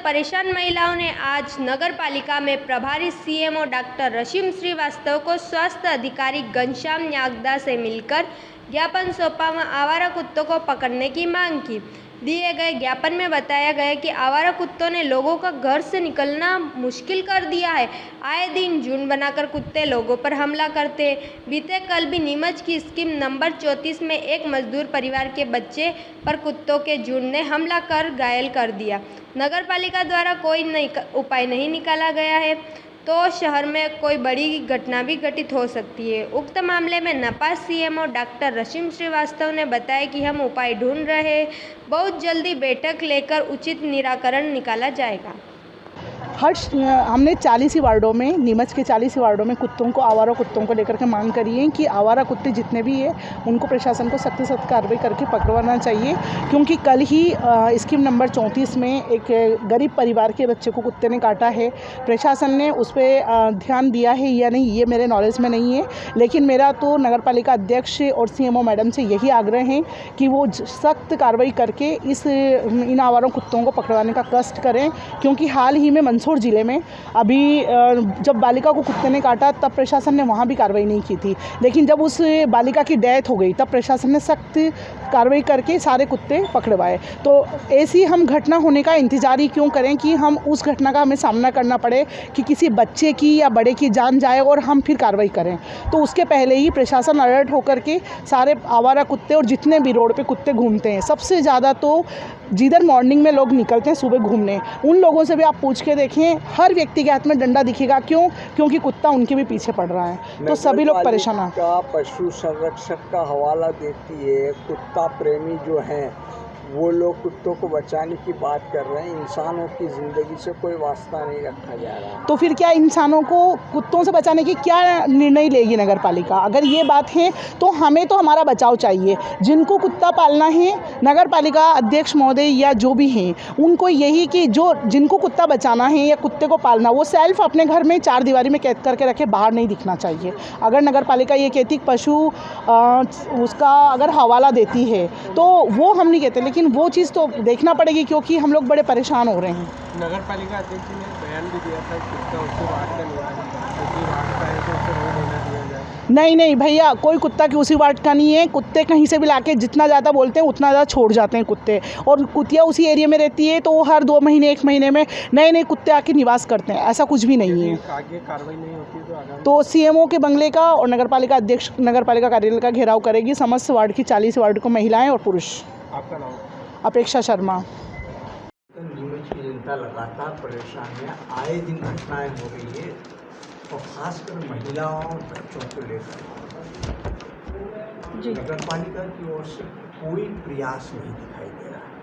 परेशान महिलाओं ने आज नगर पालिका में प्रभारी सीएमओ डॉक्टर रश्मि श्रीवास्तव को स्वास्थ्य अधिकारी घनश्याम न्यागदा से मिलकर ज्ञापन सौंपा व आवारा कुत्तों को पकड़ने की मांग की। दिए गए ज्ञापन में बताया गया कि आवारा कुत्तों ने लोगों का घर से निकलना मुश्किल कर दिया है। आए दिन झुंड बनाकर कुत्ते लोगों पर हमला करते। बीते कल भी नीमच की स्कीम नंबर 34 में एक मजदूर परिवार के बच्चे पर कुत्तों के झुंड ने हमला कर घायल कर दिया। नगर पालिका द्वारा कोई उपाय नहीं निकाला गया है तो शहर में कोई बड़ी घटना भी घटित हो सकती है। उक्त मामले में नापास सीएमओ डॉक्टर रश्मि श्रीवास्तव ने बताया कि हम उपाय ढूंढ रहे हैं, बहुत जल्दी बैठक लेकर उचित निराकरण निकाला जाएगा। हमने 40 ही वार्डों में, नीमच के 40 ही वार्डों में कुत्तों को, आवारा कुत्तों को लेकर के मांग करी है कि आवारा कुत्ते जितने भी हैं उनको प्रशासन को सख्त कार्रवाई करके पकड़वाना चाहिए, क्योंकि कल ही स्कीम नंबर 34 में एक गरीब परिवार के बच्चे को कुत्ते ने काटा है। प्रशासन ने उस पर ध्यान दिया है या नहीं ये मेरे नॉलेज में नहीं है, लेकिन मेरा तो नगर पालिका अध्यक्ष और सीएमओ मैडम से यही आग्रह है कि वो सख्त कार्रवाई करके इन आवारा कुत्तों को पकड़वाने का कष्ट करें, क्योंकि हाल ही में मंदसौर जिले में अभी जब बालिका को कुत्ते ने काटा तब प्रशासन ने वहाँ भी कार्रवाई नहीं की थी, लेकिन जब उस बालिका की डेथ हो गई तब प्रशासन ने सख्त कार्रवाई करके सारे कुत्ते पकड़वाए। तो ऐसी हम घटना होने का इंतजार ही क्यों करें कि हम उस घटना का हमें सामना करना पड़े कि किसी बच्चे की या बड़े की जान जाए और हम फिर कार्रवाई करें। तो उसके पहले ही प्रशासन अलर्ट होकर के सारे आवारा कुत्ते और जितने भी रोड पे कुत्ते घूमते हैं, सबसे ज़्यादा तो जिधर मॉर्निंग में लोग निकलते हैं सुबह घूमने, उन लोगों से भी आप पूछ के देखें, हर व्यक्ति के हाथ में डंडा दिखेगा। क्यों? क्योंकि कुत्ता उनके भी पीछे पड़ रहा है। तो सभी लोग परेशान हैं। पशु संरक्षक का हवाला देती है, कुत्ता प्रेमी जो हैं वो लोग कुत्तों को बचाने की बात कर रहे हैं, इंसानों की ज़िंदगी से कोई वास्ता नहीं रखा जा रहा है। तो फिर क्या इंसानों को कुत्तों से बचाने की क्या निर्णय लेगी नगर पालिका? अगर ये बात है तो हमें तो हमारा बचाव चाहिए। जिनको कुत्ता पालना है, नगर पालिका अध्यक्ष महोदय या जो भी हैं, उनको यही कि जिनको कुत्ता बचाना है या कुत्ते को पालना, वो सेल्फ अपने घर में 4 दीवारी में कैद करके रखे, बाहर नहीं दिखना चाहिए। अगर नगर पालिका ये कहती पशु उसका अगर हवाला देती है तो वो हम नहीं कहते, लेकिन वो चीज़ तो देखना पड़ेगी, क्योंकि हम लोग बड़े परेशान हो रहे हैं। नगर पालिका अध्यक्ष ने बयान भी दिया था कि कुत्ता उससे वार्ड का निवासी वार्ड का है तो उसे रोड होना दिया जाए। नहीं भैया, कोई कुत्ता की उसी वार्ड का नहीं है। कुत्ते कहीं से भी लाके जितना ज़्यादा बोलते हैं उतना ज़्यादा छोड़ जाते हैं कुत्ते, और कुतिया उसी एरिया में रहती है तो वो हर 2 महीने 1 महीने में नए कुत्ते आके निवास करते हैं। ऐसा कुछ भी नहीं है। आगे कार्रवाई नहीं होती तो सीएमओ के बंगले का और नगर पालिका अध्यक्ष नगर पालिका कार्यालय का घेराव करेगी समस्त वार्ड की 40 वार्ड को, महिलाएं और पुरुष। आपका नाम? अपेक्षा शर्मा। नीमच की जनता लगातार परेशान है, आए दिन घटनाएं हो रही है और खासकर महिलाओं और बच्चों को लेकर नगर पालिका की ओर से कोई प्रयास नहीं दिखाई दे रहा है।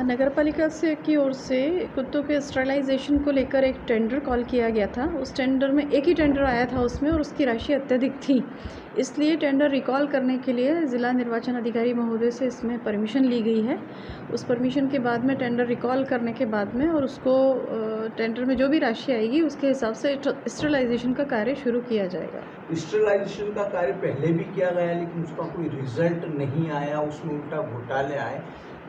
नगर पालिका की ओर से कुत्तों के स्टरलाइजेशन को लेकर एक टेंडर कॉल किया गया था। उस टेंडर में एक ही टेंडर आया था उसमें, और उसकी राशि अत्यधिक थी, इसलिए टेंडर रिकॉल करने के लिए ज़िला निर्वाचन अधिकारी महोदय से इसमें परमिशन ली गई है। उस परमिशन के बाद में टेंडर रिकॉल करने के बाद में और उसको टेंडर में जो भी राशि आएगी उसके हिसाब से स्टरलाइजेशन का कार्य शुरू किया जाएगा। स्टरलाइजेशन का कार्य पहले भी किया गया, लेकिन उसका कोई रिजल्ट नहीं आया, उसमें उल्टा घोटाले आए।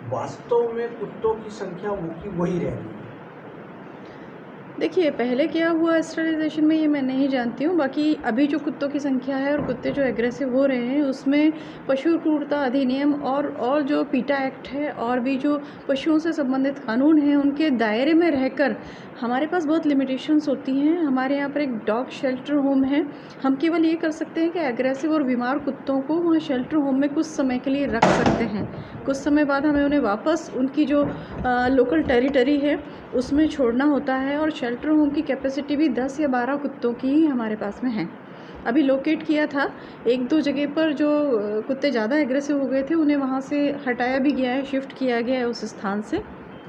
वास्तव में कुत्तों की संख्या वही रह रही है। देखिए, पहले क्या हुआ स्टरलाइजेशन में ये मैं नहीं जानती हूँ, बाकी अभी जो कुत्तों की संख्या है और कुत्ते जो एग्रेसिव हो रहे हैं उसमें पशु क्रूरता अधिनियम और जो पीटा एक्ट है और भी जो पशुओं से संबंधित कानून हैं उनके दायरे में रहकर हमारे पास बहुत लिमिटेशंस होती हैं। हमारे यहाँ पर एक डॉग शेल्टर होम है, हम केवल ये कर सकते हैं कि एग्रेसिव और बीमार कुत्तों को वहाँ शेल्टर होम में कुछ समय के लिए रख सकते हैं। कुछ समय बाद हमें उन्हें वापस उनकी जो लोकल टेरिटरी है उसमें छोड़ना होता है, और शेल्टर होम की कैपेसिटी भी 10 या 12 कुत्तों की ही हमारे पास में है। अभी लोकेट किया था 1-2 जगह पर जो कुत्ते ज़्यादा एग्रेसिव हो गए थे, उन्हें वहाँ से हटाया भी गया है, शिफ्ट किया गया है उस स्थान से।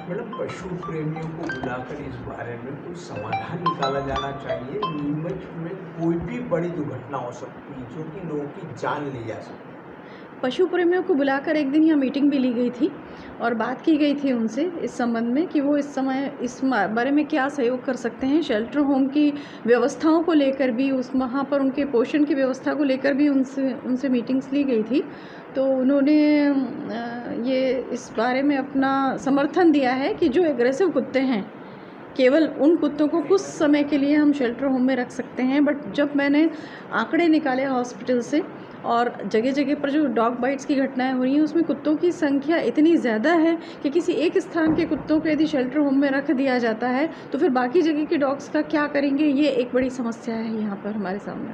मैडम, पशु प्रेमियों को बुलाकर इस बारे में कोई समाधान निकाला जाना चाहिए। नीमच में कोई भी बड़ी दुर्घटना हो सकती है जो कि लोगों की जान ले जा सकती है। पशु प्रेमियों को बुलाकर एक दिन यहाँ मीटिंग भी ली गई थी और बात की गई थी उनसे इस संबंध में कि वो इस समय इस बारे में क्या सहयोग कर सकते हैं। शेल्टर होम की व्यवस्थाओं को लेकर भी वहाँ पर उनके पोषण की व्यवस्था को लेकर भी उनसे मीटिंग्स ली गई थी। तो उन्होंने ये इस बारे में अपना समर्थन दिया है कि जो एग्रेसिव कुत्ते हैं केवल उन कुत्तों को कुछ समय के लिए हम शेल्टर होम में रख सकते हैं। बट जब मैंने आंकड़े निकाले हॉस्पिटल से और जगह जगह पर जो डॉग बाइट्स की घटनाएं हो रही हैं उसमें कुत्तों की संख्या इतनी ज़्यादा है कि किसी एक स्थान के कुत्तों को यदि शेल्टर होम में रख दिया जाता है तो फिर बाकी जगह के डॉग्स का क्या करेंगे, ये एक बड़ी समस्या है यहाँ पर हमारे सामने।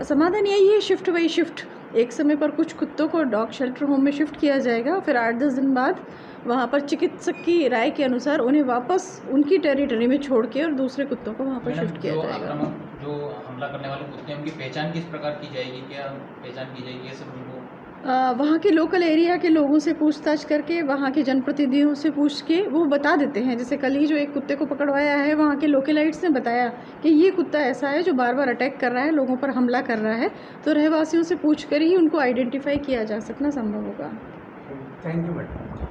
समाधान यही है, शिफ्ट बाई शिफ्ट। एक समय पर कुछ कुत्तों को डॉग शेल्टर होम में शिफ्ट किया जाएगा, फिर 8-10 दिन बाद वहाँ पर चिकित्सक की राय के अनुसार उन्हें वापस उनकी टेरिटरी में छोड़ के और दूसरे कुत्तों को वहाँ पर शिफ्ट किया जाएगा। जो हमला करने वाले कुत्ते हैं उनकी पहचान किस प्रकार की जाएगी, क्या पहचान की जाएगी, ये सब उनको वहाँ के लोकल एरिया के लोगों से पूछताछ करके, वहाँ के जनप्रतिनिधियों से पूछ के वो बता देते हैं। जैसे कल ही जो एक कुत्ते को पकड़वाया है वहाँ के लोकलाइट्स ने बताया कि ये कुत्ता ऐसा है जो बार बार अटैक कर रहा है, लोगों पर हमला कर रहा है। तो रहवासियों से पूछ कर ही उनको आइडेंटिफाई किया जा सकना संभव होगा। Thank you madam.